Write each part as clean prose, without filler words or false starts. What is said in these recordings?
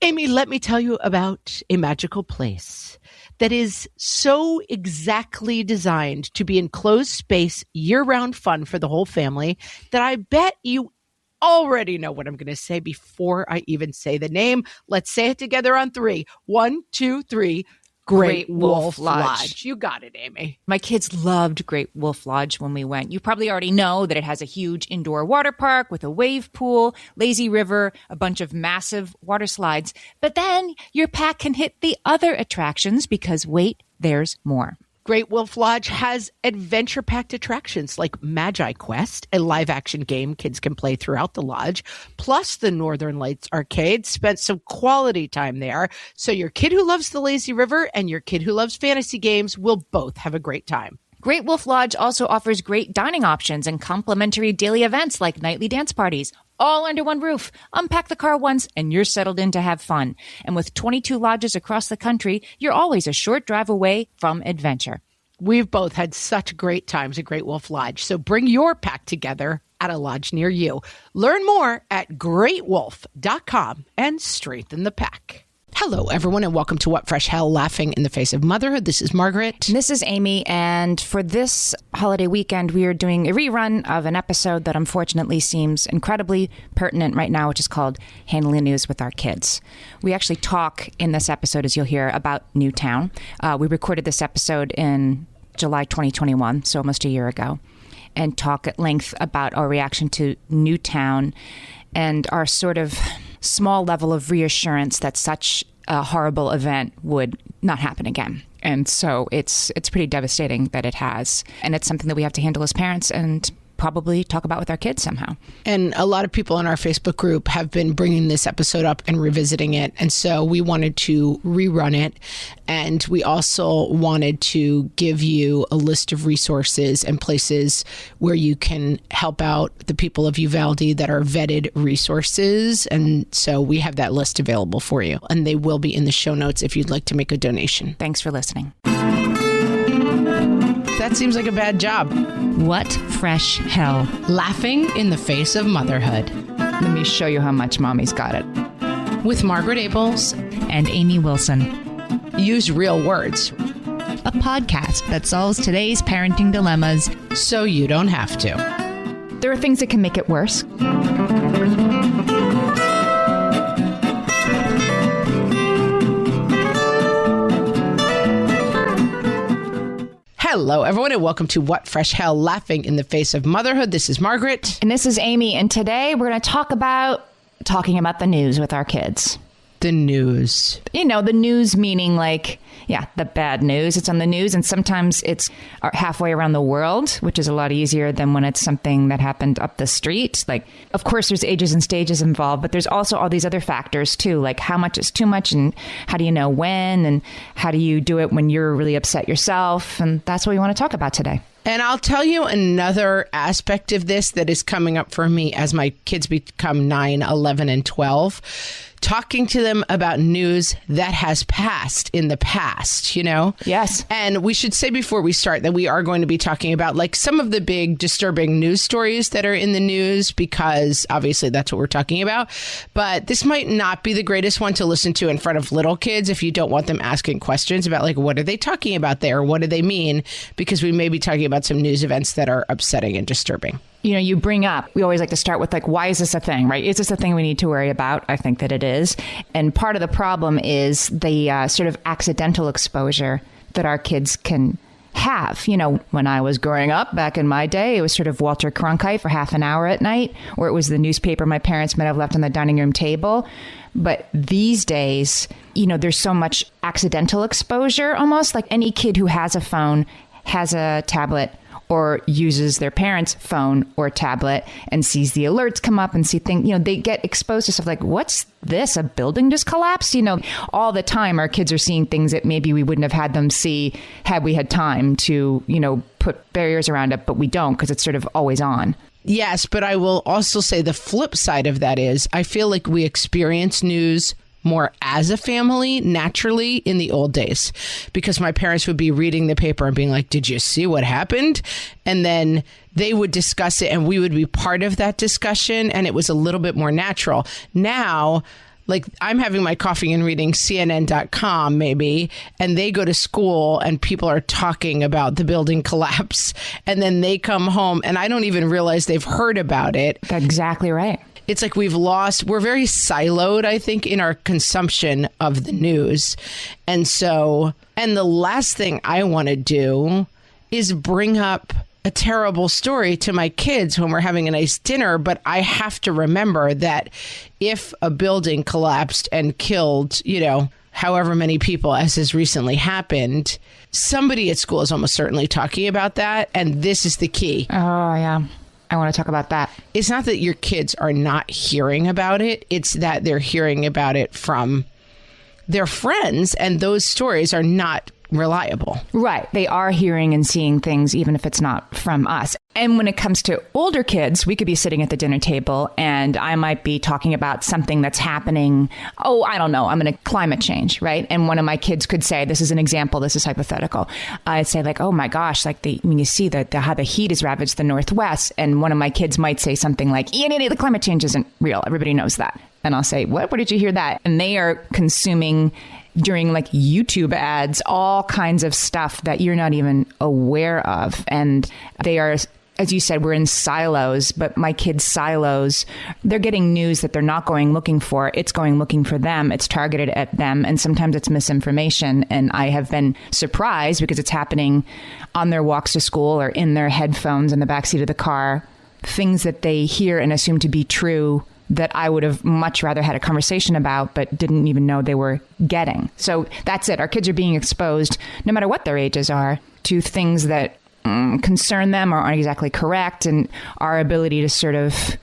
Amy, let me tell you about a magical place that is so exactly designed to be enclosed space, year-round fun for the whole family that I bet you already know what I'm going to say before I even say the name. Let's say it together on 3. 1, 2, 3. Great Wolf Lodge. You got it, Amy. My kids loved Great Wolf Lodge when we went. You probably already know that it has a huge indoor water park with a wave pool, lazy river, a bunch of massive water slides. But then your pack can hit the other attractions because, wait, there's more. Great Wolf Lodge has adventure-packed attractions like Magi Quest, a live-action game kids can play throughout the lodge, plus the Northern Lights Arcade. Spent some quality time there, so your kid who loves the lazy river and your kid who loves fantasy games will both have a great time. Great Wolf Lodge also offers great dining options and complimentary daily events like nightly dance parties, all under one roof. Unpack the car once and you're settled in to have fun. And with 22 lodges across the country, you're always a short drive away from adventure. We've both had such great times at Great Wolf Lodge, so bring your pack together at a lodge near you. Learn more at greatwolf.com and strengthen the pack. Hello, everyone, and welcome to What Fresh Hell, Laughing in the Face of Motherhood. This is Margaret. This is Amy, and for this holiday weekend, we are doing a rerun of an episode that unfortunately seems incredibly pertinent right now, which is called Handling News with Our Kids. We actually talk in this episode, as you'll hear, about Newtown. We recorded this episode in July 2021, so almost a year ago, and talk at length about our reaction to Newtown and our sort of small level of reassurance that such a horrible event would not happen again. And so it's pretty devastating that it has. And it's something that we have to handle as parents and probably talk about with our kids somehow. And a lot of people in our Facebook group have been bringing this episode up and revisiting it. And so we wanted to rerun it. And we also wanted to give you a list of resources and places where you can help out the people of Uvalde that are vetted resources. And so we have that list available for you. And they will be in the show notes if you'd like to make a donation. Thanks for listening. That seems like a bad job. What fresh hell? Laughing in the face of motherhood. Let me show you how much mommy's got it. With Margaret Abels and Amy Wilson. Use real words. A podcast that solves today's parenting dilemmas so you don't have to. There are things that can make it worse. Hello, everyone, and welcome to What Fresh Hell, Laughing in the Face of Motherhood. This is Margaret. And this is Amy. And today we're going to talk about talking about the news with our kids. The news. You know, the news meaning like, yeah, the bad news. It's on the news. And sometimes it's halfway around the world, which is a lot easier than when it's something that happened up the street. Like, of course, there's ages and stages involved, but there's also all these other factors, too, like how much is too much and how do you know when and how do you do it when you're really upset yourself? And that's what we want to talk about today. And I'll tell you another aspect of this that is coming up for me as my kids become 9, 11, and 12. Talking to them about news that has passed in the past, you know? Yes. And we should say before we start that we are going to be talking about like some of the big disturbing news stories that are in the news because obviously that's what we're talking about. But this might not be the greatest one to listen to in front of little kids if you don't want them asking questions about like, what are they talking about there? What do they mean? Because we may be talking about some news events that are upsetting and disturbing. You know, you bring up, we always like to start with like, why is this a thing, right? Is this a thing we need to worry about? I think that it is. And part of the problem is the sort of accidental exposure that our kids can have. You know, when I was growing up back in my day, it was sort of Walter Cronkite for half an hour at night, or it was the newspaper my parents might have left on the dining room table. But these days, you know, there's so much accidental exposure, almost like any kid who has a phone, has a tablet, or uses their parents' phone or tablet and sees the alerts come up and see things, you know, they get exposed to stuff like, what's this? A building just collapsed? You know, all the time our kids are seeing things that maybe we wouldn't have had them see had we had time to, you know, put barriers around it, but we don't because it's sort of always on. Yes, but I will also say the flip side of that is I feel like we experience news more as a family naturally in the old days because my parents would be reading the paper and being like, did you see what happened? And then they would discuss it and we would be part of that discussion and it was a little bit more natural. Now, Like, I'm having my coffee and reading CNN.com maybe, and they go to school and people are talking about the building collapse. And then they come home and I don't even realize they've heard about it. That's exactly right. It's like we're very siloed, I think, in our consumption of the news. And the last thing I want to do is bring up a terrible story to my kids when we're having a nice dinner, but I have to remember that if a building collapsed and killed, however many people as has recently happened, somebody at school is almost certainly talking about that. And this is the key. Oh, yeah. I want to talk about that. It's not that your kids are not hearing about it. It's that they're hearing about it from their friends, and those stories are not reliable. Right. They are hearing and seeing things, even if it's not from us. And when it comes to older kids, we could be sitting at the dinner table and I might be talking about something that's happening. Oh, I don't know. I'm going to climate change, right? And one of my kids could say, this is an example, this is hypothetical. I'd say like, oh my gosh, like you see how the heat has ravaged the Northwest. And one of my kids might say something like, the climate change isn't real. Everybody knows that. And I'll say, what? Where did you hear that? And they are consuming during like YouTube ads, all kinds of stuff that you're not even aware of. And they are, as you said, we're in silos, but my kids' silos, they're getting news that they're not going looking for. It's going looking for them. It's targeted at them. And sometimes it's misinformation. And I have been surprised because it's happening on their walks to school or in their headphones in the backseat of the car, things that they hear and assume to be true that I would have much rather had a conversation about, but didn't even know they were getting. So that's it. Our kids are being exposed, no matter what their ages are, to things that concern them or aren't exactly correct. And our ability to sort of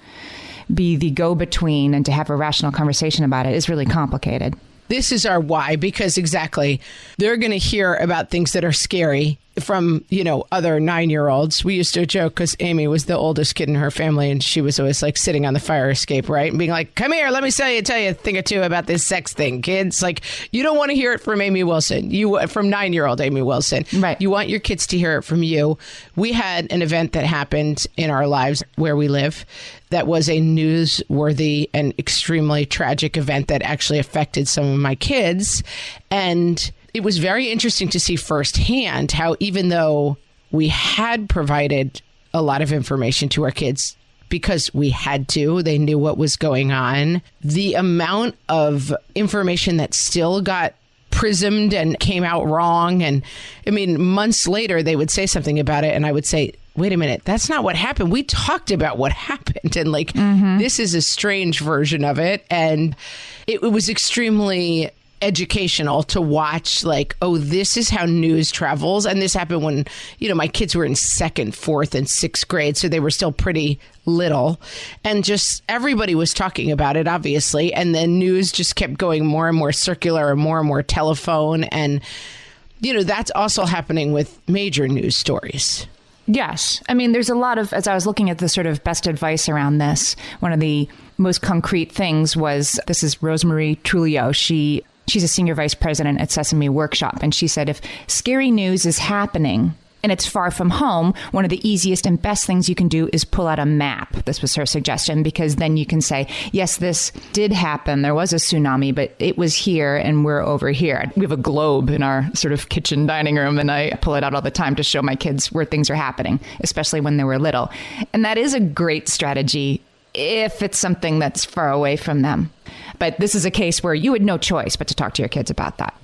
be the go-between and to have a rational conversation about it is really complicated. This is our why, because exactly, they're going to hear about things that are scary from, other 9-year-olds. We used to joke because Amy was the oldest kid in her family and she was always like sitting on the fire escape, right? And being like, come here, let me tell you a thing or two about this sex thing, kids. Like, you don't want to hear it from Amy Wilson, from 9-year-old Amy Wilson. Right. You want your kids to hear it from you. We had an event that happened in our lives where we live that was a newsworthy and extremely tragic event that actually affected some of my kids. And it was very interesting to see firsthand how, even though we had provided a lot of information to our kids because we had to, they knew what was going on, the amount of information that still got prismed and came out wrong. And I mean, months later, they would say something about it and I would say, wait a minute, that's not what happened. We talked about what happened. And this is a strange version of it. And it was extremely educational to watch, like, oh, this is how news travels. And this happened when, my kids were in 2nd, 4th, and 6th grade. So they were still pretty little. And just everybody was talking about it, obviously. And then news just kept going more and more circular and more telephone. And, that's also happening with major news stories. Yes. I mean, there's a lot of, as I was looking at the sort of best advice around this, one of the most concrete things was, this is Rosemarie Trulio. She's a senior vice president at Sesame Workshop. And she said, if scary news is happening and it's far from home, one of the easiest and best things you can do is pull out a map. This was her suggestion, because then you can say, yes, this did happen. There was a tsunami, but it was here and we're over here. We have a globe in our sort of kitchen dining room, and I pull it out all the time to show my kids where things are happening, especially when they were little. And that is a great strategy if it's something that's far away from them. But this is a case where you had no choice but to talk to your kids about that.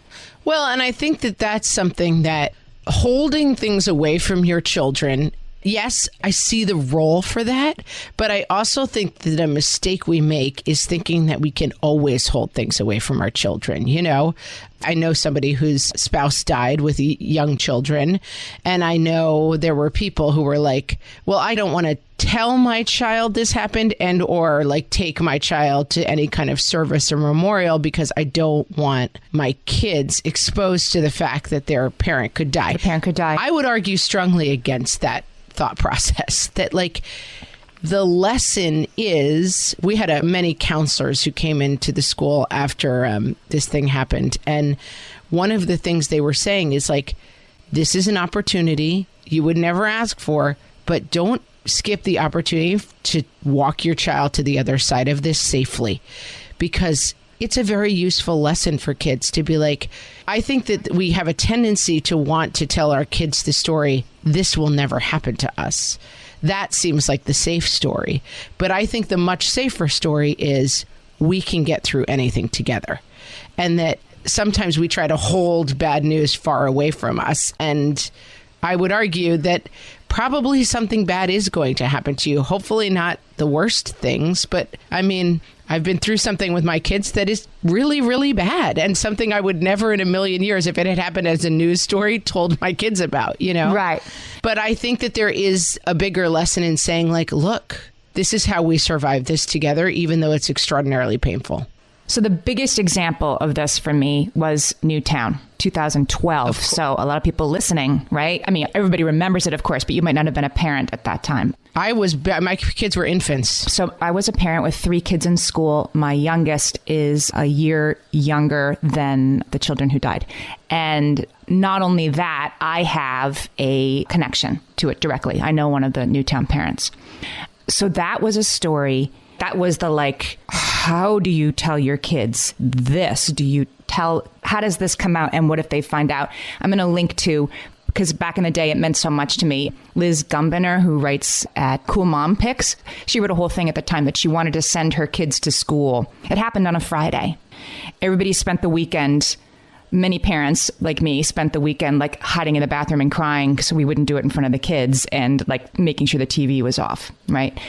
Well, and I think that that's something that holding things away from your children, yes, I see the role for that, but I also think that a mistake we make is thinking that we can always hold things away from our children. I know somebody whose spouse died with young children, and I know there were people who were like, well, I don't want to tell my child this happened or like take my child to any kind of service or memorial because I don't want my kids exposed to the fact that their parent could die. The parent could die. I would argue strongly against that thought process, that like the lesson is, we had many counselors who came into the school after this thing happened. And one of the things they were saying is like, this is an opportunity you would never ask for, but don't skip the opportunity to walk your child to the other side of this safely, because it's a very useful lesson for kids to be like, I think that we have a tendency to want to tell our kids the story, this will never happen to us. That seems like the safe story. But I think the much safer story is we can get through anything together. And that sometimes we try to hold bad news far away from us. And I would argue that probably something bad is going to happen to you. Hopefully not the worst things. But I mean, I've been through something with my kids that is really, really bad, and something I would never in a million years, if it had happened as a news story, told my kids about, you know? Right. But I think that there is a bigger lesson in saying, like, look, this is how we survive this together, even though it's extraordinarily painful. So the biggest example of this for me was Newtown, 2012. So a lot of people listening, right? I mean, everybody remembers it, of course, but you might not have been a parent at that time. My kids were infants. So I was a parent with 3 kids in school. My youngest is a year younger than the children who died. And not only that, I have a connection to it directly. I know one of the Newtown parents. So that was a story. That was the like, how do you tell your kids this? How does this come out? And what if they find out? I'm going to link to, because back in the day, it meant so much to me. Liz Gumbiner, who writes at Cool Mom Pics, she wrote a whole thing at the time that she wanted to send her kids to school. It happened on a Friday. Everybody spent the weekend. Many parents, like me, spent the weekend like hiding in the bathroom and crying so we wouldn't do it in front of the kids, and like making sure the TV was off, right?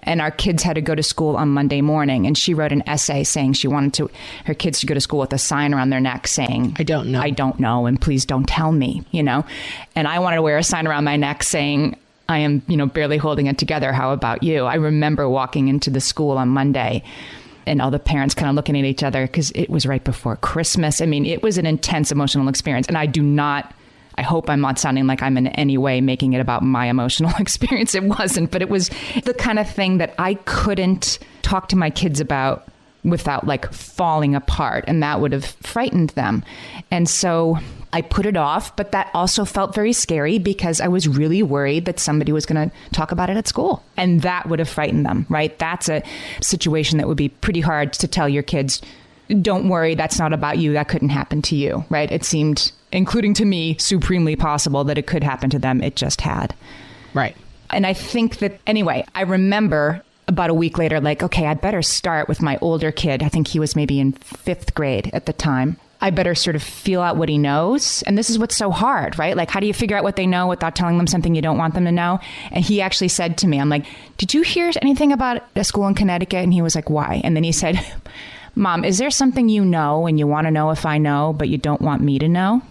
And our kids had to go to school on Monday morning, and she wrote an essay saying she wanted her kids to go to school with a sign around their neck saying, I don't know, and please don't tell me, you know? And I wanted to wear a sign around my neck saying, I am, barely holding it together. How about you? I remember walking into the school on Monday and all the parents kind of looking at each other because it was right before Christmas. I mean, it was an intense emotional experience. And I hope I'm not sounding like I'm in any way making it about my emotional experience. It wasn't, but it was the kind of thing that I couldn't talk to my kids about without like falling apart. And that would have frightened them. And so I put it off, but that also felt very scary because I was really worried that somebody was going to talk about it at school, and that would have frightened them, right? That's a situation that would be pretty hard to tell your kids, don't worry, that's not about you. That couldn't happen to you, right? It seemed, including to me, supremely possible that it could happen to them. It just had. Right. And I think that, anyway, I remember about a week later, like, okay, I better start with my older kid. I think he was maybe in 5th grade at the time. I better sort of feel out what he knows. And this is what's so hard, right? Like, how do you figure out what they know without telling them something you don't want them to know? And he actually said to me, I'm like, did you hear anything about a school in Connecticut? And he was like, why? And then he said, Mom, is there something you know and you want to know if I know, but you don't want me to know?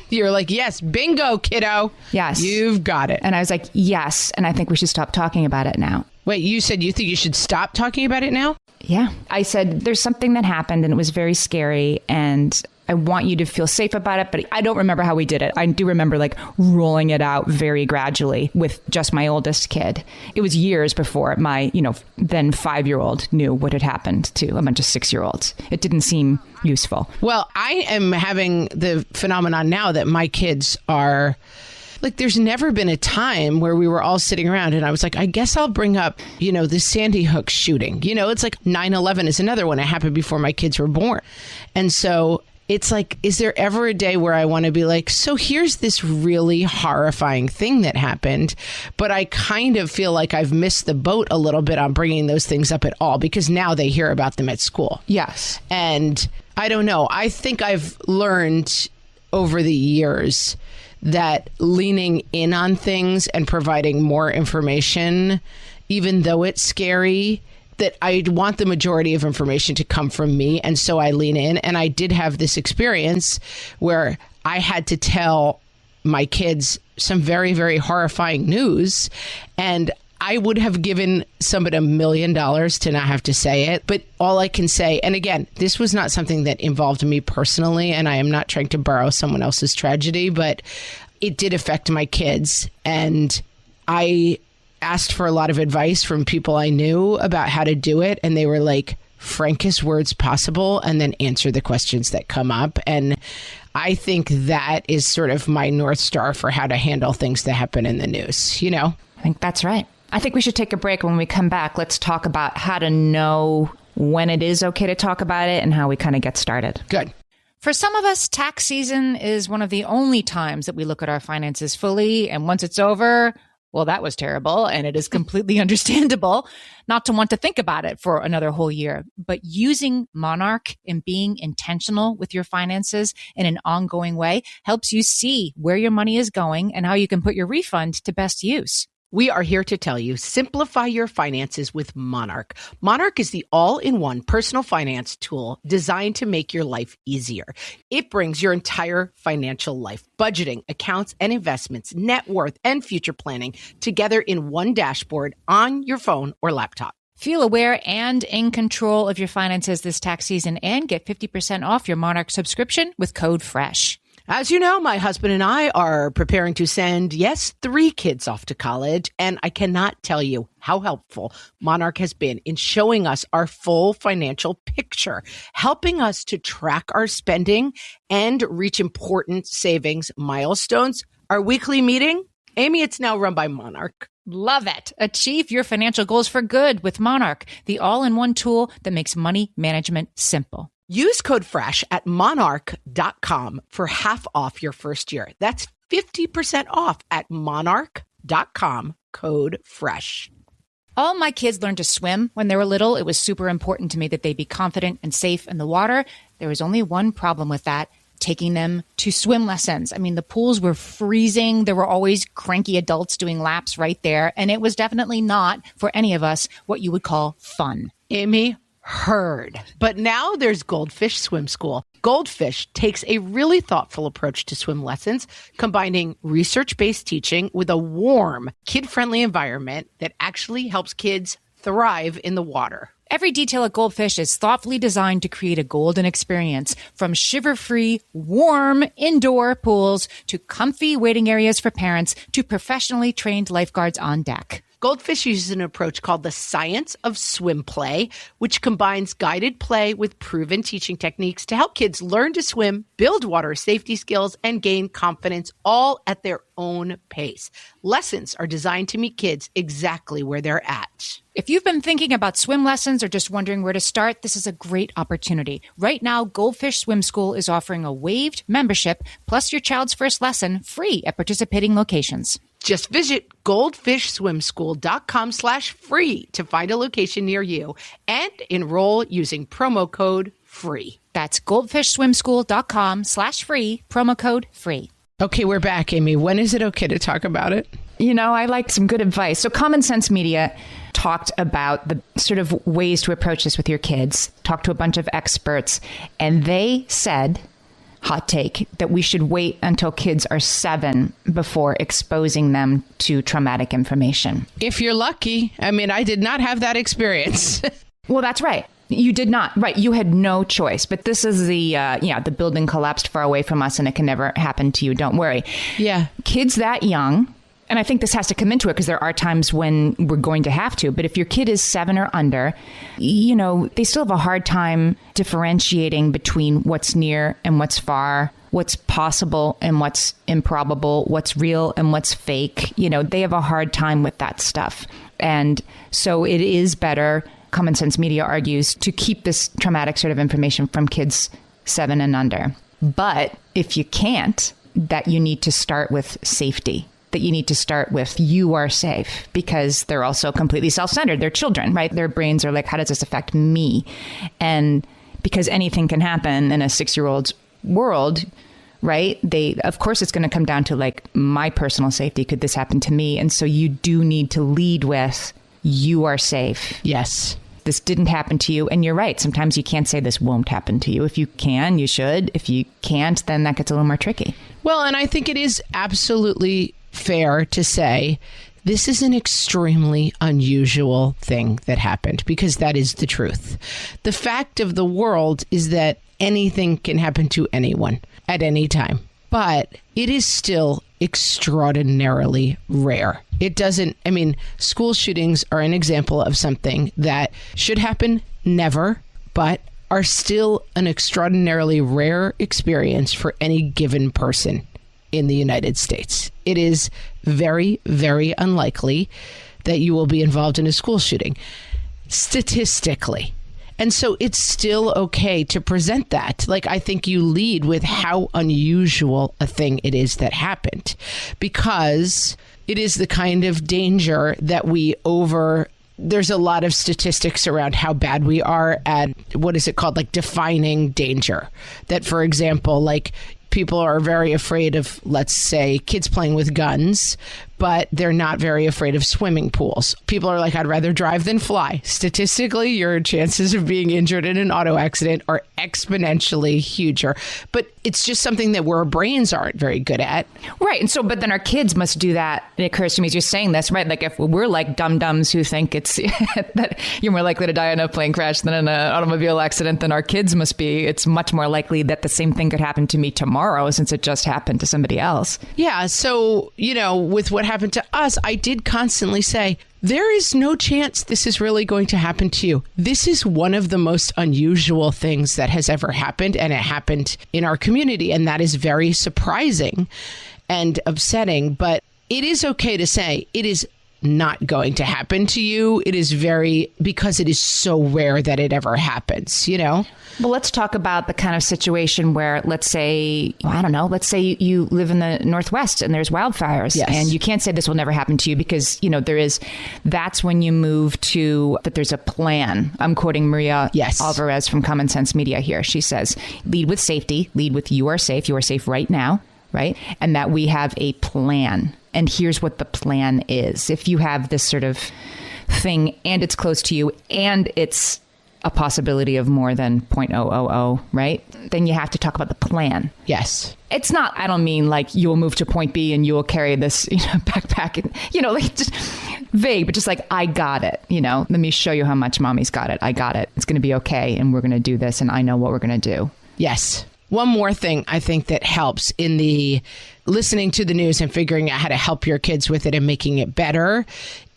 You're like, yes, bingo, kiddo. Yes. You've got it. And I was like, yes. And I think we should stop talking about it now. Wait, you said you think you should stop talking about it now? Yeah. I said, there's something that happened and it was very scary and I want you to feel safe about it. But I don't remember how we did it. I do remember like rolling it out very gradually with just my oldest kid. It was years before my, then 5-year-old knew what had happened to a bunch of 6-year-olds. It didn't seem useful. Well, I am having the phenomenon now that my kids are... Like, there's never been a time where we were all sitting around and I was like, I guess I'll bring up, the Sandy Hook shooting. It's like 9/11 is another one. It happened before my kids were born. And so it's like, is there ever a day where I want to be like, so here's this really horrifying thing that happened, but I kind of feel like I've missed the boat a little bit on bringing those things up at all because now they hear about them at school. Yes. And I don't know. I think I've learned over the years that leaning in on things and providing more information, even though it's scary, that I want the majority of information to come from me. And so I lean in. And I did have this experience where I had to tell my kids some very, very horrifying news. And I would have given somebody $1 million to not have to say it. But all I can say, and again, this was not something that involved me personally, and I am not trying to borrow someone else's tragedy, but it did affect my kids. And I asked for a lot of advice from people I knew about how to do it. And they were like, frankest words possible, and then answer the questions that come up. And I think that is sort of my North Star for how to handle things that happen in the news, I think that's right. I think we should take a break. When we come back, let's talk about how to know when it is okay to talk about it and how we kind of get started. Good. For some of us, tax season is one of the only times that we look at our finances fully. And once it's over, well, that was terrible. And it is completely understandable not to want to think about it for another whole year. But using Monarch and being intentional with your finances in an ongoing way helps you see where your money is going and how you can put your refund to best use. We are here to tell you, simplify your finances with Monarch. Monarch is the all-in-one personal finance tool designed to make your life easier. It brings your entire financial life, budgeting, accounts and investments, net worth, and future planning together in one dashboard on your phone or laptop. Feel aware and in control of your finances this tax season and get 50% off your Monarch subscription with code FRESH. As you know, my husband and I are preparing to send, 3 kids off to college, and I cannot tell you how helpful Monarch has been in showing us our full financial picture, helping us to track our spending and reach important savings milestones. Our weekly meeting, Amy, it's now run by Monarch. Love it. Achieve your financial goals for good with Monarch, the all-in-one tool that makes money management simple. Use code FRESH at monarch.com for half off your first year. That's 50% off at monarch.com, code FRESH. All my kids learned to swim when they were little. It was super important to me that they be confident and safe in the water. There was only one problem with that, taking them to swim lessons. I mean, the pools were freezing. There were always cranky adults doing laps right there. And it was definitely not, for any of us, what you would call fun. Amy, heard. But now there's Goldfish Swim School. Goldfish takes a really thoughtful approach to swim lessons, combining research-based teaching with a warm, kid-friendly environment that actually helps kids thrive in the water. Every detail at Goldfish is thoughtfully designed to create a golden experience, from shiver-free, warm indoor pools to comfy waiting areas for parents to professionally trained lifeguards on deck. Goldfish uses an approach called the science of swim play, which combines guided play with proven teaching techniques to help kids learn to swim, build water safety skills, and gain confidence, all at their own pace. Lessons are designed to meet kids exactly where they're at. If you've been thinking about swim lessons or just wondering where to start, this is a great opportunity. Right now, Goldfish Swim School is offering a waived membership plus your child's first lesson free at participating locations. Just visit goldfishswimschool.com/free to find a location near you and enroll using promo code FREE. That's goldfishswimschool.com/free, promo code FREE. Okay, we're back, Amy. When is it okay to talk about it? You know, I like some good advice. So Common Sense Media talked about the sort of ways to approach this with your kids, talked to a bunch of experts, and they said, hot take, that we should wait until kids are 7 before exposing them to traumatic information. If you're lucky. I mean, I did not have that experience. Well, that's right. You did not. Right. You had no choice. But this is the building collapsed far away from us and it can never happen to you. Don't worry. Yeah. Kids that young, and I think this has to come into it because there are times when we're going to have to. But if your kid is 7 or under, you know, they still have a hard time differentiating between what's near and what's far, what's possible and what's improbable, what's real and what's fake. You know, they have a hard time with that stuff. And so it is better, Common Sense Media argues, to keep this traumatic sort of information from kids 7 and under. But if you can't, that you need to start with safety. That you need to start with, you are safe, because they're also completely self-centered. They're children, right? Their brains are like, how does this affect me? And because anything can happen in a 6-year-old's world, right? Of course, it's going to come down to like, my personal safety. Could this happen to me? And so you do need to lead with, you are safe. Yes. This didn't happen to you. And you're right. Sometimes you can't say this won't happen to you. If you can, you should. If you can't, then that gets a little more tricky. Well, and I think it is absolutely fair to say this is an extremely unusual thing that happened, because that is the truth. The fact of the world is that anything can happen to anyone at any time, but it is still extraordinarily rare. School shootings are an example of something that should happen never, but are still an extraordinarily rare experience for any given person in the United States. It is very, very unlikely that you will be involved in a school shooting, statistically. And so it's still okay to present that. Like, I think you lead with how unusual a thing it is that happened, because it is the kind of danger that there's a lot of statistics around how bad we are at, what is it called? Like defining danger. That, for example, like people are very afraid of, let's say, kids playing with guns, but they're not very afraid of swimming pools. People are like, I'd rather drive than fly. Statistically, your chances of being injured in an auto accident are exponentially huger. But it's just something that our brains aren't very good at. Right. And so, but then our kids must do that. It occurs to me as you're saying this, right? Like if we're like dum-dums who think it's that you're more likely to die in a plane crash than in an automobile accident, then our kids must be. It's much more likely that the same thing could happen to me tomorrow since it just happened to somebody else. Yeah. So, with what happened to us, I did constantly say, there is no chance this is really going to happen to you. This is one of the most unusual things that has ever happened, and it happened in our community. And that is very surprising and upsetting. But it is okay to say it is not going to happen to you. It is because it is so rare that it ever happens, Well, let's talk about the kind of situation where, let's say you live in the Northwest and there's wildfires. Yes. And you can't say this will never happen to you because, that's when you move to that there's a plan. I'm quoting Maria Alvarez from Common Sense Media here. She says, lead with safety, lead with you are safe right now, right? And that we have a plan. And here's what the plan is. If you have this sort of thing and it's close to you and it's a possibility of more than 0.000, right? Then you have to talk about the plan. Yes. It's not, I don't mean like you'll move to point B and you'll carry this backpack and, like just vague, but just like, I got it. Let me show you how much mommy's got it. I got it. It's going to be okay. And we're going to do this. And I know what we're going to do. Yes. One more thing I think that helps in the listening to the news and figuring out how to help your kids with it and making it better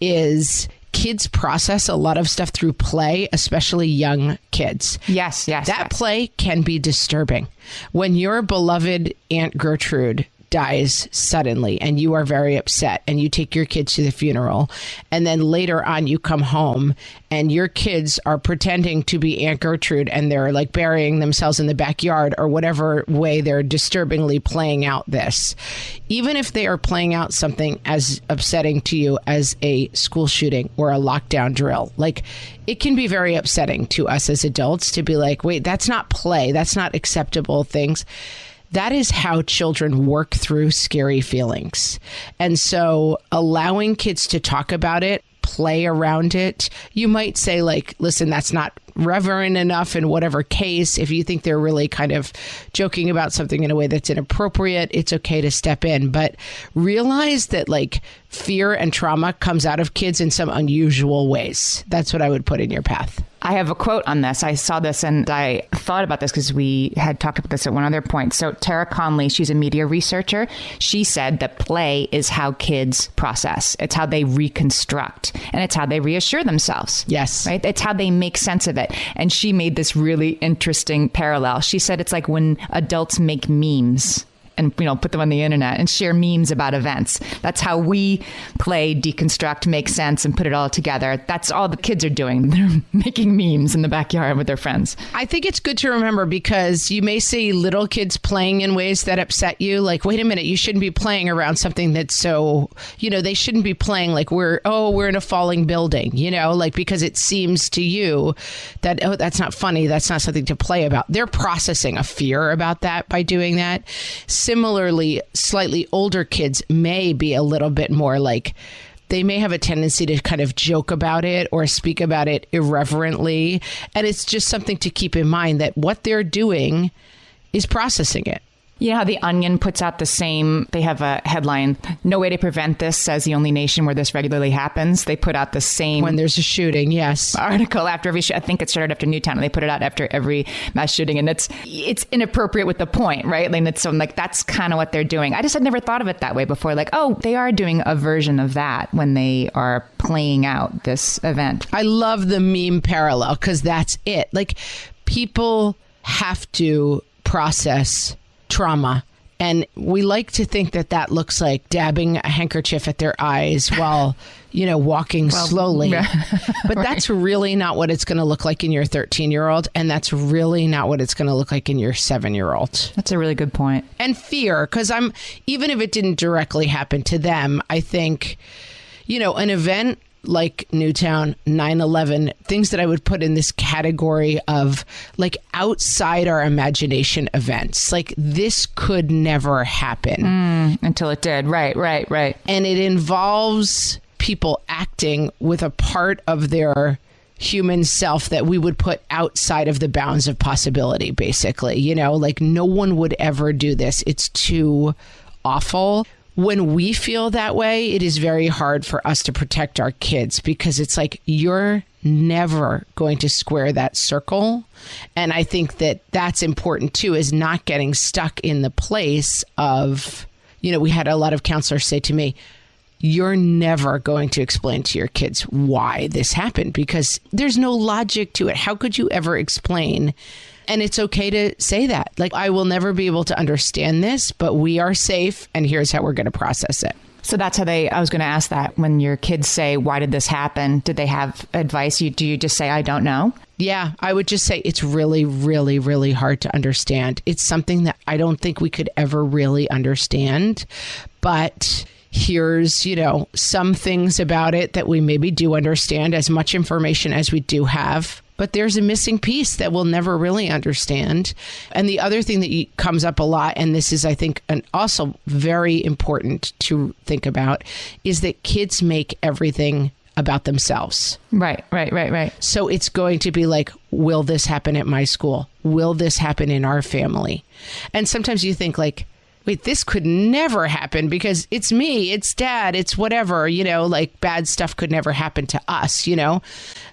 is kids process a lot of stuff through play, especially young kids. Yes. That play can be disturbing. When your beloved Aunt Gertrude dies suddenly and you are very upset and you take your kids to the funeral, and then later on you come home and your kids are pretending to be Aunt Gertrude and they're like burying themselves in the backyard or whatever way they're disturbingly playing out this. Even if they are playing out something as upsetting to you as a school shooting or a lockdown drill, like it can be very upsetting to us as adults to be like, wait, that's not play. That's not acceptable things. That is how children work through scary feelings. And so allowing kids to talk about it, play around it, you might say like, listen, that's not reverent enough in whatever case. If you think they're really kind of joking about something in a way that's inappropriate, it's okay to step in. But realize that like fear and trauma comes out of kids in some unusual ways. That's what I would put in your path. I have a quote on this. I saw this and I thought about this because we had talked about this at one other point. So Tara Conley, she's a media researcher. She said that play is how kids process. It's how they reconstruct and it's how they reassure themselves. Yes. Right. It's how they make sense of it. And she made this really interesting parallel. She said it's like when adults make memes and, put them on the internet and share memes about events. That's how we play, deconstruct, make sense, and put it all together. That's all the kids are doing. They're making memes in the backyard with their friends. I think it's good to remember because you may see little kids playing in ways that upset you. Like, wait a minute, you shouldn't be playing around something that's so, they shouldn't be playing like we're in a falling building, like because it seems to you that, that's not funny. That's not something to play about. They're processing a fear about that by doing that. Similarly, slightly older kids may be a little bit more like they may have a tendency to kind of joke about it or speak about it irreverently. And it's just something to keep in mind that what they're doing is processing it. You know how The Onion puts out they have a headline, "No way to prevent this, says the only nation where this regularly happens." They put out the same... When there's a shooting, yes. ...article after every I think it started after Newtown, and they put it out after every mass shooting. And it's inappropriate with the point, right? Like, that's kind of what they're doing. I just had never thought of it that way before. Like, oh, they are doing a version of that when they are playing out this event. I love the meme parallel because that's it. Like, people have to process trauma And we like to think that that looks like dabbing a handkerchief at their eyes while, walking slowly. But that's really not what it's going to look like in your 13-year-old. And that's really not what it's going to look like in your 7-year-old. That's a really good point. And fear, because even if it didn't directly happen to them, I think, an event like Newtown, 9/11, things that I would put in this category of like outside our imagination events. Like this could never happen. Until it did. Right. And it involves people acting with a part of their human self that we would put outside of the bounds of possibility, basically. Like no one would ever do this. It's too awful. When we feel that way, it is very hard for us to protect our kids because it's like you're never going to square that circle. And I think that that's important, too, is not getting stuck in the place of, we had a lot of counselors say to me, you're never going to explain to your kids why this happened because there's no logic to it. How could you ever explain? And it's okay to say that. Like, I will never be able to understand this, but we are safe, and here's how we're going to process it. So that's how I was going to ask that. When your kids say, why did this happen? Did they have advice? Do you just say, I don't know? Yeah, I would just say it's really, really, really hard to understand. It's something that I don't think we could ever really understand. But here's, some things about it that we maybe do understand, as much information as we do have. But there's a missing piece that we'll never really understand. And the other thing that comes up a lot, and this is, I think, also very important to think about, is that kids make everything about themselves. Right. So it's going to be like, will this happen at my school? Will this happen in our family? And sometimes you think like, wait, this could never happen because it's me, it's dad, it's whatever, like bad stuff could never happen to us,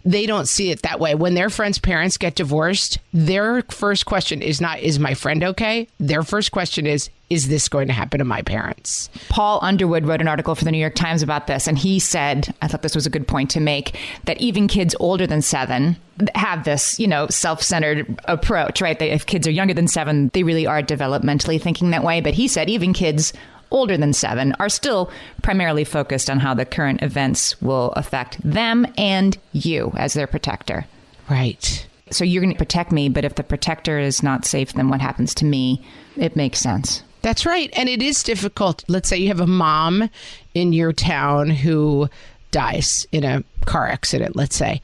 They don't see it that way. When their friends' parents get divorced, their first question is not, is my friend okay? Their first question is this going to happen to my parents? Paul Underwood wrote an article for the New York Times about this, and he said, I thought this was a good point to make, that even kids older than 7 have this, self-centered approach, right? If kids are younger than 7, they really are developmentally thinking that way. But he said even kids older than 7 are still primarily focused on how the current events will affect them and you as their protector. Right. So you're going to protect me, but if the protector is not safe, then what happens to me? It makes sense. That's right. And it is difficult. Let's say you have a mom in your town who dies in a car accident, let's say.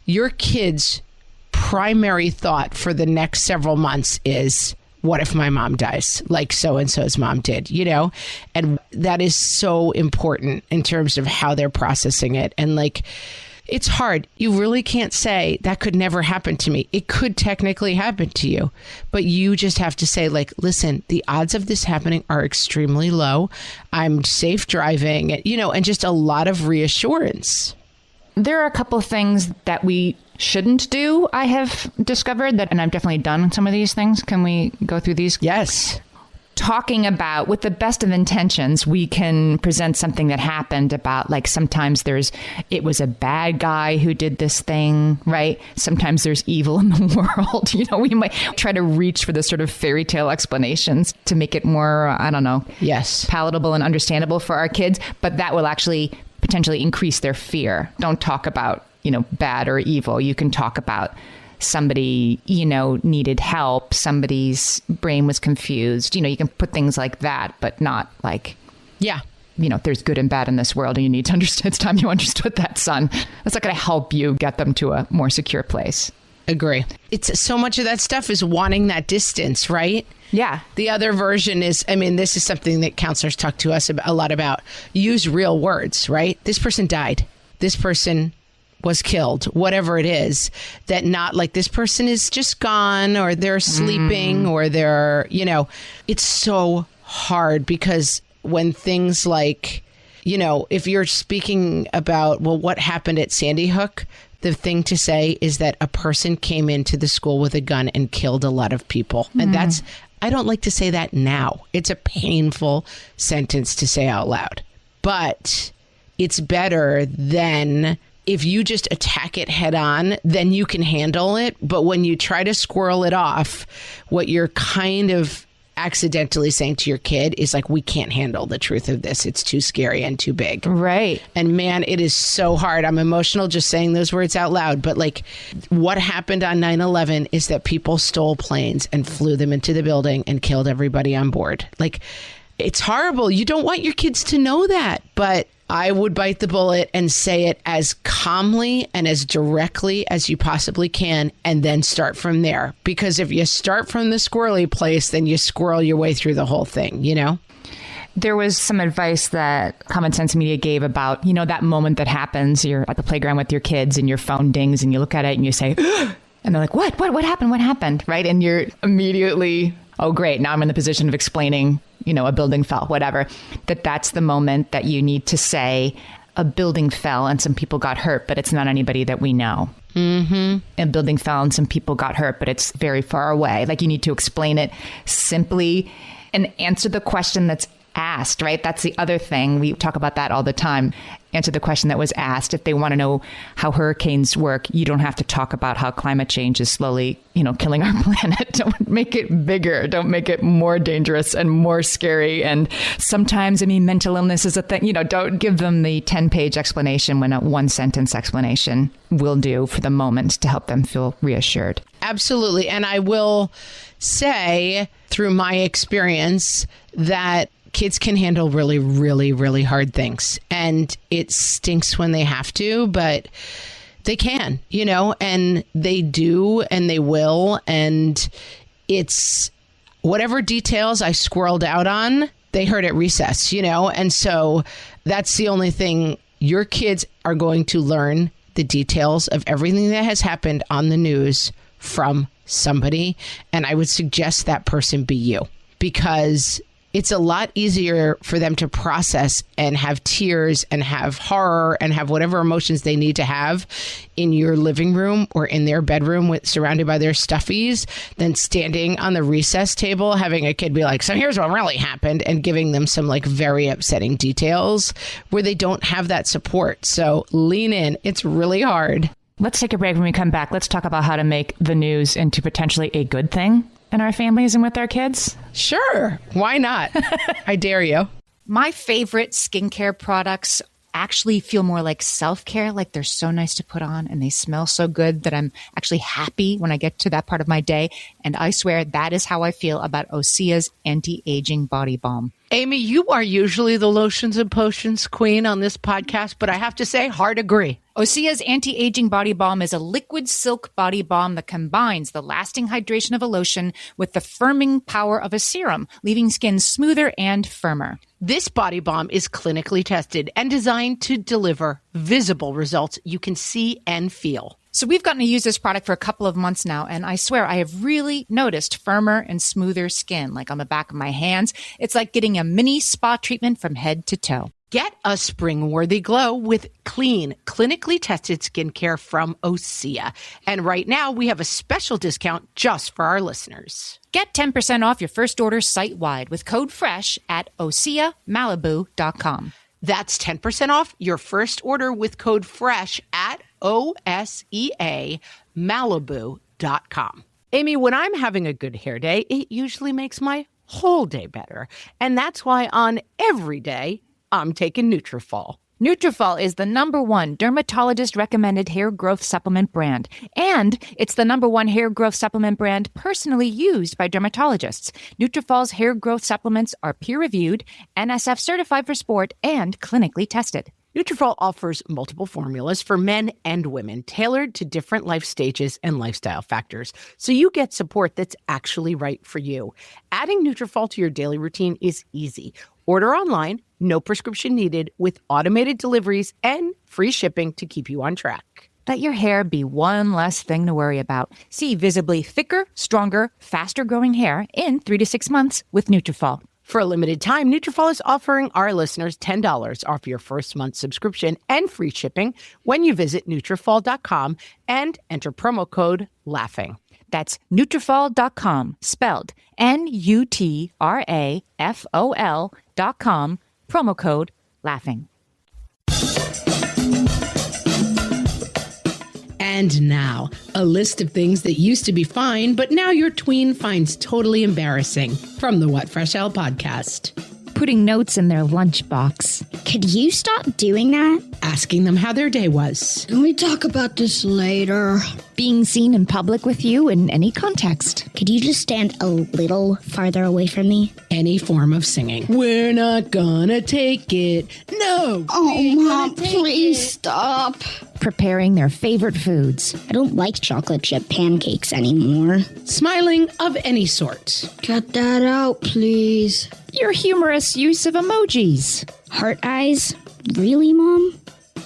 Your kid's primary thought for the next several months is, what if my mom dies like so-and-so's mom did, And that is so important in terms of how they're processing it. And like, it's hard. You really can't say that could never happen to me. It could technically happen to you, but you just have to say like, listen, the odds of this happening are extremely low. I'm safe driving, and just a lot of reassurance. There are a couple things that we shouldn't do, I have discovered that, and I've definitely done some of these things. Can we go through these? Yes. Talking about, with the best of intentions, we can present something that happened about, like, sometimes it was a bad guy who did this thing, right? Sometimes there's evil in the world. We might try to reach for this sort of fairy tale explanations to make it more, yes, palatable and understandable for our kids. But that will actually potentially increase their fear. Don't talk about, bad or evil. You can talk about somebody, needed help. Somebody's brain was confused. You can put things like that, but not like, yeah, there's good and bad in this world and you need to understand. It's time you understood that, son. That's not going to help you get them to a more secure place. Agree. It's so much of that stuff is wanting that distance, right? Yeah. The other version is, this is something that counselors talk to us a lot about. Use real words, right? This person died. This person was killed, whatever it is, that not like this person is just gone or they're sleeping or they're, it's so hard because when things like, if you're speaking about, well, what happened at Sandy Hook, the thing to say is that a person came into the school with a gun and killed a lot of people. And I don't like to say that now. It's a painful sentence to say out loud, but it's better than if you just attack it head on, then you can handle it. But when you try to squirrel it off, what you're kind of accidentally saying to your kid is like, we can't handle the truth of this. It's too scary and too big. Right. And man, it is so hard. I'm emotional just saying those words out loud. But like what happened on 9/11 is that people stole planes and flew them into the building and killed everybody on board. Like, it's horrible. You don't want your kids to know that. But I would bite the bullet and say it as calmly and as directly as you possibly can, and then start from there. Because if you start from the squirrely place, then you squirrel your way through the whole thing, you know? There was some advice that Common Sense Media gave about, you know, that moment that happens. You're at the playground with your kids and your phone dings and you look at it and you say, and they're like, what happened? What happened? Right? And you're immediately, oh, great. Now I'm in the position of explaining, you know, a building fell, whatever. That's the moment that you need to say a building fell and some people got hurt, but it's not anybody that we know. Mm-hmm. A building fell and some people got hurt, but it's very far away. Like, you need to explain it simply and answer the question that's asked, right? That's the other thing. We talk about that all the time. Answer the question that was asked. If they want to know how hurricanes work, you don't have to talk about how climate change is slowly, you know, killing our planet. Don't make it bigger. Don't make it more dangerous and more scary. And sometimes, I mean, mental illness is a thing. You know, don't give them the 10-page explanation when a one-sentence explanation will do for the moment to help them feel reassured. Absolutely. And I will say, through my experience, that kids can handle really, really, really hard things. And it stinks when they have to, but they can, you know, and they do, and they will. And it's whatever details I squirreled out on, they heard at recess, you know. And so that's the only thing. Your kids are going to learn the details of everything that has happened on the news from somebody. And I would suggest that person be you, because it's a lot easier for them to process and have tears and have horror and have whatever emotions they need to have in your living room or in their bedroom surrounded by their stuffies than standing on the recess table having a kid be like, so here's what really happened, and giving them some like very upsetting details where they don't have that support. So lean in. It's really hard. Let's take a break. When we come back, let's talk about how to make the news into potentially a good thing in our families and with our kids. Sure. Why not? I dare you. My favorite skincare products actually feel more like self-care, like they're so nice to put on and they smell so good that I'm actually happy when I get to that part of my day. And I swear that is how I feel about Osea's anti-aging body balm. Amy, you are usually the lotions and potions queen on this podcast, but I have to say, hard agree. Osea's anti-aging body balm is a liquid silk body balm that combines the lasting hydration of a lotion with the firming power of a serum, leaving skin smoother and firmer. This body balm is clinically tested and designed to deliver visible results you can see and feel. So we've gotten to use this product for a couple of months now, and I swear I have really noticed firmer and smoother skin, like on the back of my hands. It's like getting a mini spa treatment from head to toe. Get a spring-worthy glow with clean, clinically tested skincare from Osea. And right now, we have a special discount just for our listeners. Get 10% off your first order site-wide with code FRESH at OseaMalibu.com. That's 10% off your first order with code FRESH at OSEAMalibu.com. Amy, when I'm having a good hair day, it usually makes my whole day better. And that's why on every day, I'm taking Nutrafol. Nutrafol is the #1 dermatologist-recommended hair growth supplement brand. And it's the #1 hair growth supplement brand personally used by dermatologists. Nutrafol's hair growth supplements are peer-reviewed, NSF certified for sport, and clinically tested. Nutrafol offers multiple formulas for men and women tailored to different life stages and lifestyle factors, so you get support that's actually right for you. Adding Nutrafol to your daily routine is easy. Order online, no prescription needed, with automated deliveries and free shipping to keep you on track. Let your hair be one less thing to worry about. See visibly thicker, stronger, faster-growing hair in 3 to 6 months with Nutrafol. For a limited time, Nutrafol is offering our listeners $10 off your first month subscription and free shipping when you visit Nutrafol.com and enter promo code LAUGHING. That's Nutrafol.com, spelled Nutrafol.com, promo code LAUGHING. And now, a list of things that used to be fine, but now your tween finds totally embarrassing. From the What Fresh Hell podcast. Putting notes in their lunchbox. Could you stop doing that? Asking them how their day was. Can we talk about this later? Being seen in public with you in any context. Could you just stand a little farther away from me? Any form of singing. We're not gonna take it. No! Oh, Mom, please stop. Preparing their favorite foods. I don't like chocolate chip pancakes anymore. Smiling of any sort. Cut that out, please. Your humorous use of emojis. Heart eyes? Really, Mom?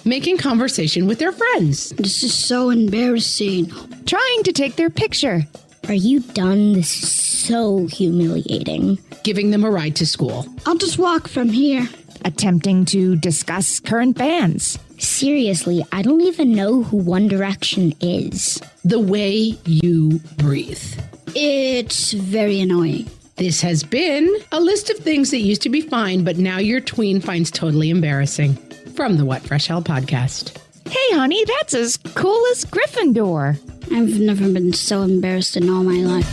Making conversation with their friends. This is so embarrassing. Trying to take their picture. Are you done? This is so humiliating. Giving them a ride to school. I'll just walk from here. Attempting to discuss current bands. Seriously, I don't even know who One Direction is. The way you breathe. It's very annoying. This has been a list of things that used to be fine, but now your tween finds totally embarrassing. From the What Fresh Hell podcast. Hey, honey, that's as cool as Gryffindor. I've never been so embarrassed in all my life.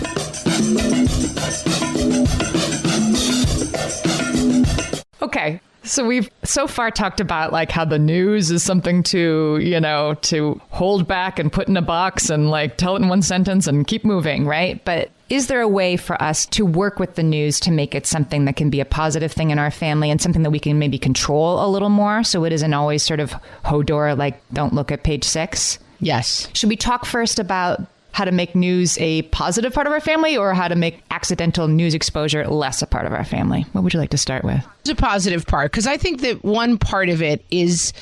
Okay. So we've so far talked about like how the news is something to, to hold back and put in a box and like tell it in one sentence and keep moving, right? But is there a way for us to work with the news to make it something that can be a positive thing in our family and something that we can maybe control a little more so it isn't always sort of Hodor, like don't look at page 6? Yes. Should we talk first about how to make news a positive part of our family or how to make accidental news exposure less a part of our family? What would you like to start with? It's a positive part because I think that one part of it is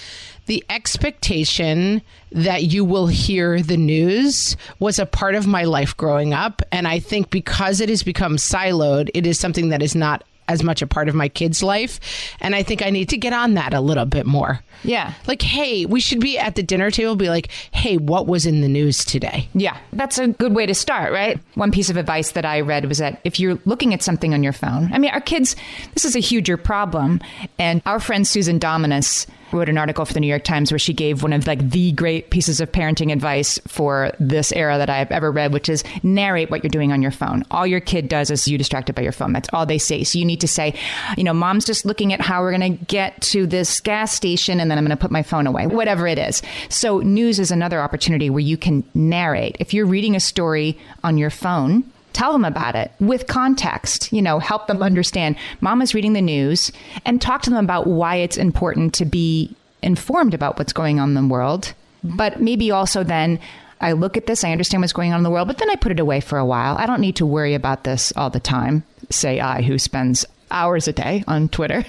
the expectation that you will hear the news was a part of my life growing up. And I think because it has become siloed, it is something that is not as much a part of my kids' life. And I think I need to get on that a little bit more. Yeah. Like, hey, we should be at the dinner table, be like, hey, what was in the news today? Yeah, that's a good way to start, right? One piece of advice that I read was that if you're looking at something on your phone, I mean, our kids, this is a huger problem. And our friend Susan Dominus wrote an article for the New York Times where she gave one of like the great pieces of parenting advice for this era that I've ever read, which is narrate what you're doing on your phone. All your kid does is you distracted by your phone. That's all they say. So you need to say, mom's just looking at how we're going to get to this gas station and then I'm going to put my phone away, whatever it is. So news is another opportunity where you can narrate. If you're reading a story on your phone, tell them about it with context, help them understand Mama's reading the news and talk to them about why it's important to be informed about what's going on in the world. But maybe also then I look at this, I understand what's going on in the world, but then I put it away for a while. I don't need to worry about this all the time. Say I, who spends hours a day on Twitter,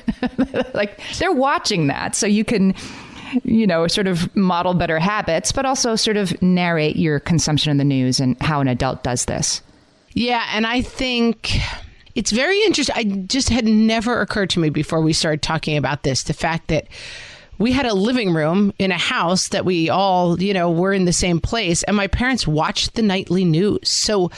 like they're watching that. So you can, sort of model better habits, but also sort of narrate your consumption of the news and how an adult does this. Yeah, and I think it's very interesting. I just had never occurred to me before we started talking about this, the fact that we had a living room in a house that we all, were in the same place, and my parents watched the nightly news. So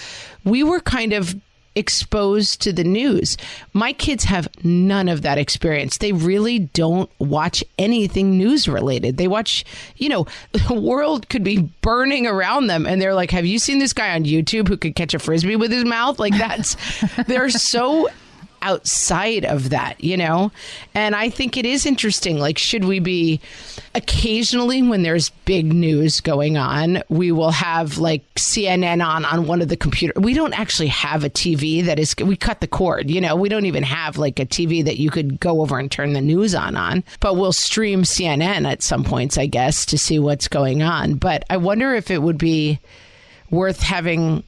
we were kind of exposed to the news. My kids have none of that experience. They really don't watch anything news related. They watch, the world could be burning around them and they're like, have you seen this guy on YouTube who could catch a Frisbee with his mouth? Like they're so outside of that, And I think it is interesting. Like, should we be occasionally when there's big news going on, we will have like CNN on one of the computer. We don't actually have a TV we cut the cord, we don't even have like a TV that you could go over and turn the news on, but we'll stream CNN at some points, I guess, to see what's going on. But I wonder if it would be worth having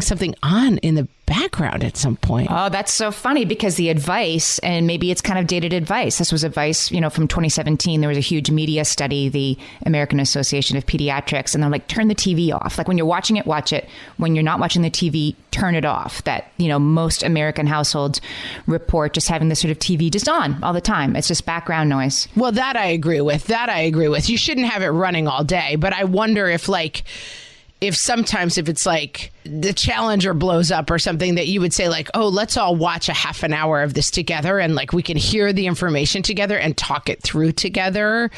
something on in the background at some point. Oh, that's so funny because the advice, and maybe it's kind of dated advice. This was advice, from 2017. There was a huge media study, the American Association of Pediatrics, and they're like, turn the TV off. Like when you're watching it, watch it. When you're not watching the TV, turn it off. That, most American households report just having this sort of TV just on all the time. It's just background noise. Well, that I agree with. You shouldn't have it running all day, but I wonder if if it's like the Challenger blows up or something, that you would say like, oh, let's all watch a half an hour of this together and like we can hear the information together and talk it through together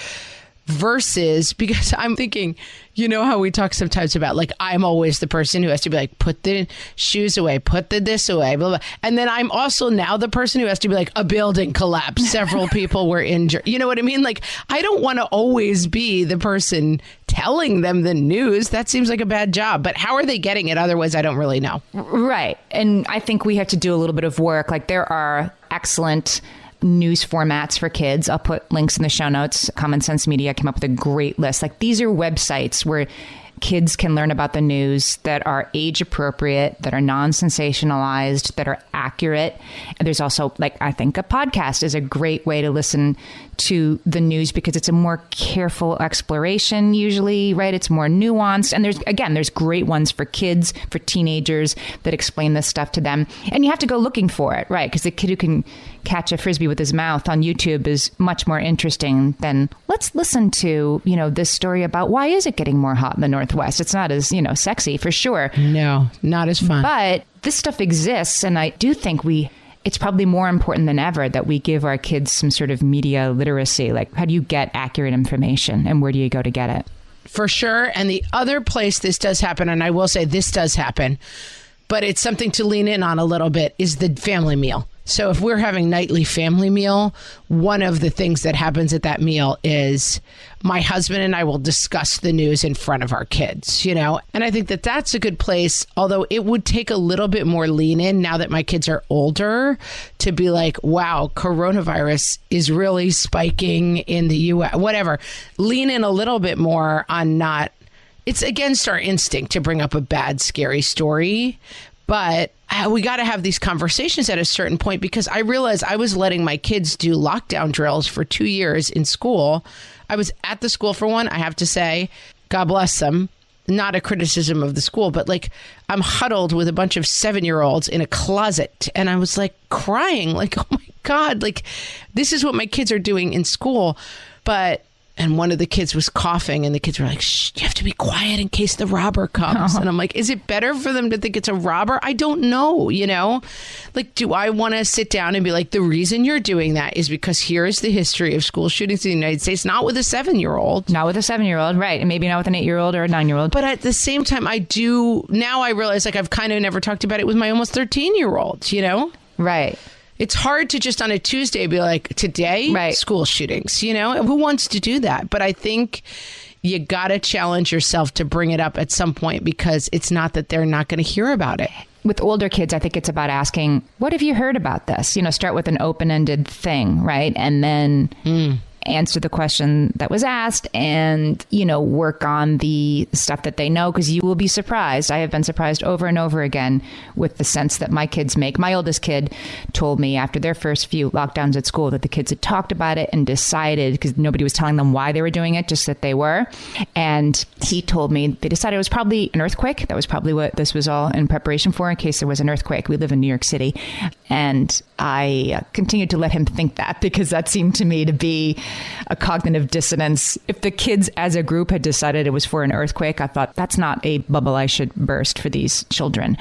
versus, because I'm thinking, you know how we talk sometimes about like, I'm always the person who has to be like, put the shoes away, put the this away, blah, blah. And then I'm also now the person who has to be like, a building collapsed, several people were injured. You know what I mean? Like, I don't want to always be the person telling them the news. That seems like a bad job. But how are they getting it? Otherwise, I don't really know. Right. And I think we have to do a little bit of work. Like, there are excellent news formats for kids. I'll put links in the show notes. Common Sense Media came up with a great list. Like, these are websites where kids can learn about the news that are age appropriate, that are non-sensationalized, that are accurate. And there's also, like, I think a podcast is a great way to listen to the news because it's a more careful exploration usually, right? It's more nuanced. And there's great ones for kids, for teenagers that explain this stuff to them. And you have to go looking for it, right? Because the kid who can catch a Frisbee with his mouth on YouTube is much more interesting than let's listen to, this story about why is it getting more hot in the Northwest? It's not as, sexy for sure. No, not as fun. But this stuff exists. And I do think it's probably more important than ever that we give our kids some sort of media literacy. Like, how do you get accurate information and where do you go to get it? For sure. And the other place this does happen, and I will say this does happen, but it's something to lean in on a little bit, is the family meal. So if we're having nightly family meal, one of the things that happens at that meal is my husband and I will discuss the news in front of our kids, And I think that that's a good place, although it would take a little bit more lean in now that my kids are older to be like, wow, coronavirus is really spiking in the U.S., whatever. Lean in a little bit more on not, it's against our instinct to bring up a bad, scary story. But we got to have these conversations at a certain point because I realized I was letting my kids do lockdown drills for 2 years in school. I was at the school for one, I have to say, God bless them. Not a criticism of the school, but like I'm huddled with a bunch of 7-year-olds in a closet. And I was like crying, like, oh my God, like this is what my kids are doing in school. And one of the kids was coughing and the kids were like, shh, you have to be quiet in case the robber comes. And I'm like, is it better for them to think it's a robber? I don't know, Like, do I want to sit down and be like, the reason you're doing that is because here's the history of school shootings in the United States, not with a 7-year-old. Not with a 7-year-old, right. And maybe not with an 8-year-old or a 9-year-old. But at the same time, now I realize like I've kind of never talked about it with my almost 13-year-old, Right. It's hard to just on a Tuesday be like, today, right, school shootings, Who wants to do that? But I think you got to challenge yourself to bring it up at some point because it's not that they're not going to hear about it. With older kids, I think it's about asking, what have you heard about this? Start with an open-ended thing, right? And then answer the question that was asked and, work on the stuff that they know, because you will be surprised. I have been surprised over and over again with the sense that my kids make. My oldest kid told me after their first few lockdowns at school that the kids had talked about it and decided, because nobody was telling them why they were doing it, just that they were. And he told me they decided it was probably an earthquake. That was probably what this was all in preparation for, in case there was an earthquake. We live in New York City. And I continued to let him think that because that seemed to me to be a cognitive dissonance. If the kids as a group had decided it was for an earthquake, I thought that's not a bubble I should burst for these children.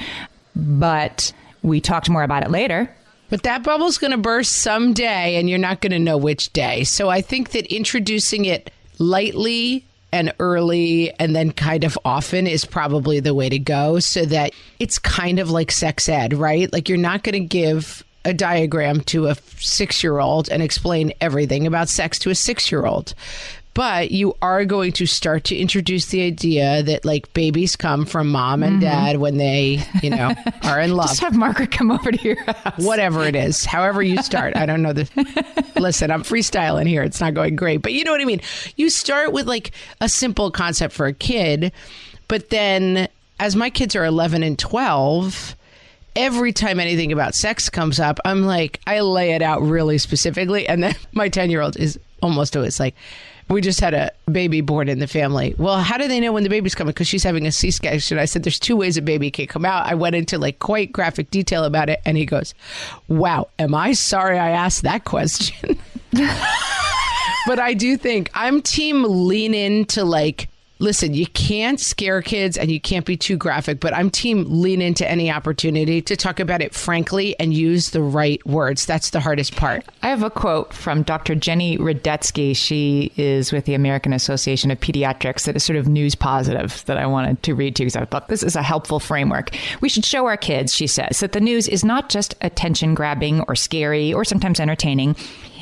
But we talked more about it later. But that bubble's going to burst someday and you're not going to know which day. So I think that introducing it lightly and early and then kind of often is probably the way to go, so that it's kind of like sex ed, right? Like you're not going to give a diagram to a 6-year-old and explain everything about sex to a 6-year-old. But you are going to start to introduce the idea that like babies come from mom and dad when they, are in love. Just have Margaret come over to your house. Whatever it is, however you start. I don't know. Listen, I'm freestyling here. It's not going great, but you know what I mean? You start with like a simple concept for a kid, but then as my kids are 11 and 12, every time anything about sex comes up, I'm like, I lay it out really specifically. And then my 10-year-old is almost always like, we just had a baby born in the family. Well, how do they know when the baby's coming? Because she's having a C-section. I said, there's 2 ways a baby can come out. I went into like quite graphic detail about it. And he goes, wow, am I sorry I asked that question? But I do think I'm team lean into like listen, you can't scare kids and you can't be too graphic, but I'm team lean into any opportunity to talk about it frankly and use the right words. That's the hardest part. I have a quote from Dr. Jenny Radetsky. She is with the American Association of Pediatrics that is sort of news positive that I wanted to read to you because I thought this is a helpful framework. We should show our kids, she says, that the news is not just attention grabbing or scary or sometimes entertaining.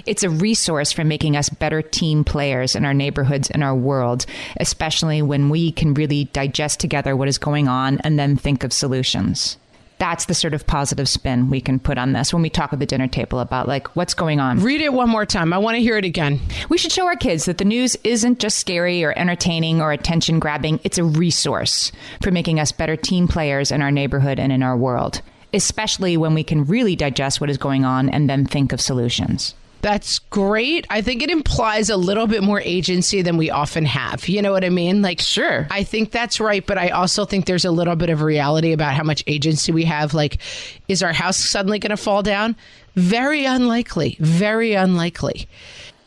It's a resource for making us better team players in our neighborhoods and our world, especially when we can really digest together what is going on and then think of solutions. That's the sort of positive spin we can put on this when we talk at the dinner table about like what's going on. Read it one more time. I want to hear it again. We should show our kids that the news isn't just scary or entertaining or attention grabbing. It's a resource for making us better team players in our neighborhood and in our world, especially when we can really digest what is going on and then think of solutions. That's great. I think it implies a little bit more agency than we often have. You know what I mean? Like, sure. I think that's right. But I also think there's a little bit of reality about how much agency we have. Like, is our house suddenly going to fall down? Very unlikely. Very unlikely.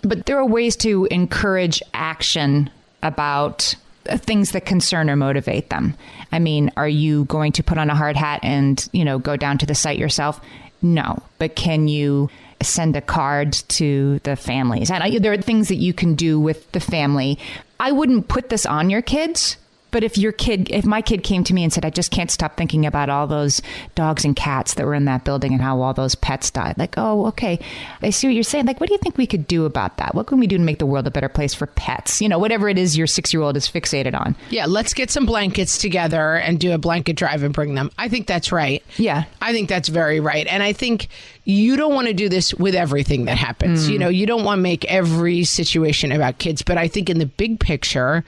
But there are ways to encourage action about things that concern or motivate them. I mean, are you going to put on a hard hat and, go down to the site yourself? No. But can you send a card to the families? And there are things that you can do with the family. I wouldn't put this on your kids, but if my kid came to me and said, I just can't stop thinking about all those dogs and cats that were in that building and how all those pets died. Like, oh, okay. I see what you're saying. Like, what do you think we could do about that? What can we do to make the world a better place for pets? Whatever it is your 6-year-old is fixated on. Yeah, let's get some blankets together and do a blanket drive and bring them. I think that's right. Yeah. I think that's very right. And I think you don't want to do this with everything that happens. You don't want to make every situation about kids. But I think in the big picture,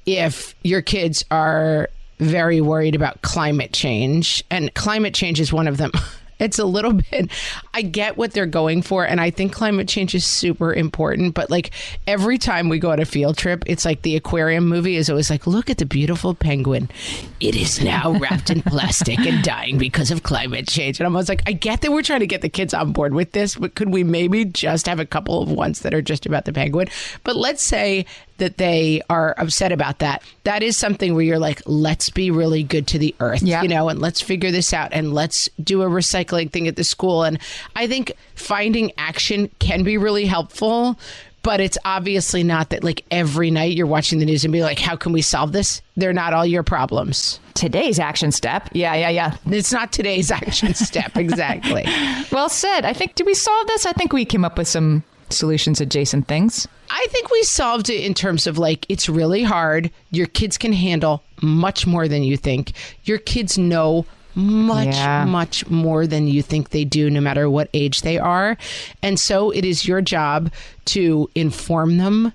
if your kids are very worried about climate change, and climate change is one of them, it's a little bit, I get what they're going for. And I think climate change is super important. But like every time we go on a field trip, it's like the aquarium movie is always like, look at the beautiful penguin. It is now wrapped in plastic and dying because of climate change. And I'm always like, I get that we're trying to get the kids on board with this, but could we maybe just have a couple of ones that are just about the penguin? But let's say that they are upset about that. That is something where you're like, let's be really good to the earth, and let's figure this out and let's do a recycling thing at the school. And I think finding action can be really helpful, but it's obviously not that like every night you're watching the news and be like, how can we solve this? They're not all your problems. Today's action step. Yeah. It's not today's action step. Exactly. Well said. I think, did we solve this? I think we came up with some solutions adjacent things. I think we solved it in terms of like, it's really hard. Your kids can handle much more than you think. Your kids know much more than you think they do, no matter what age they are. And so it is your job to inform them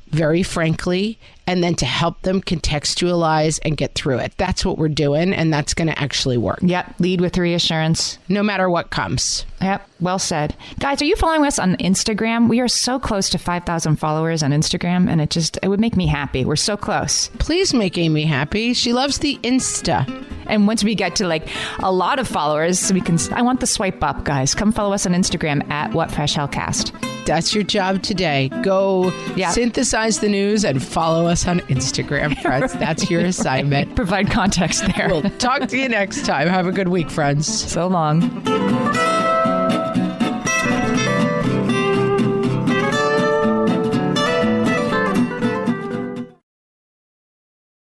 very frankly, and then to help them contextualize and get through it. That's what we're doing, and that's going to actually work. Yep. Lead with reassurance. No matter what comes. Yep. Well said. Guys, are you following us on Instagram? We are so close to 5,000 followers on Instagram, and it would make me happy. We're so close. Please make Amy happy. She loves the Insta. And once we get to like a lot of followers, I want the swipe up, guys. Come follow us on Instagram at WhatFreshHellCast. That's your job today. Go synthesize the news and follow us on Instagram, friends. That's your assignment. Provide context there. We'll talk to you next time. Have a good week, friends. So long.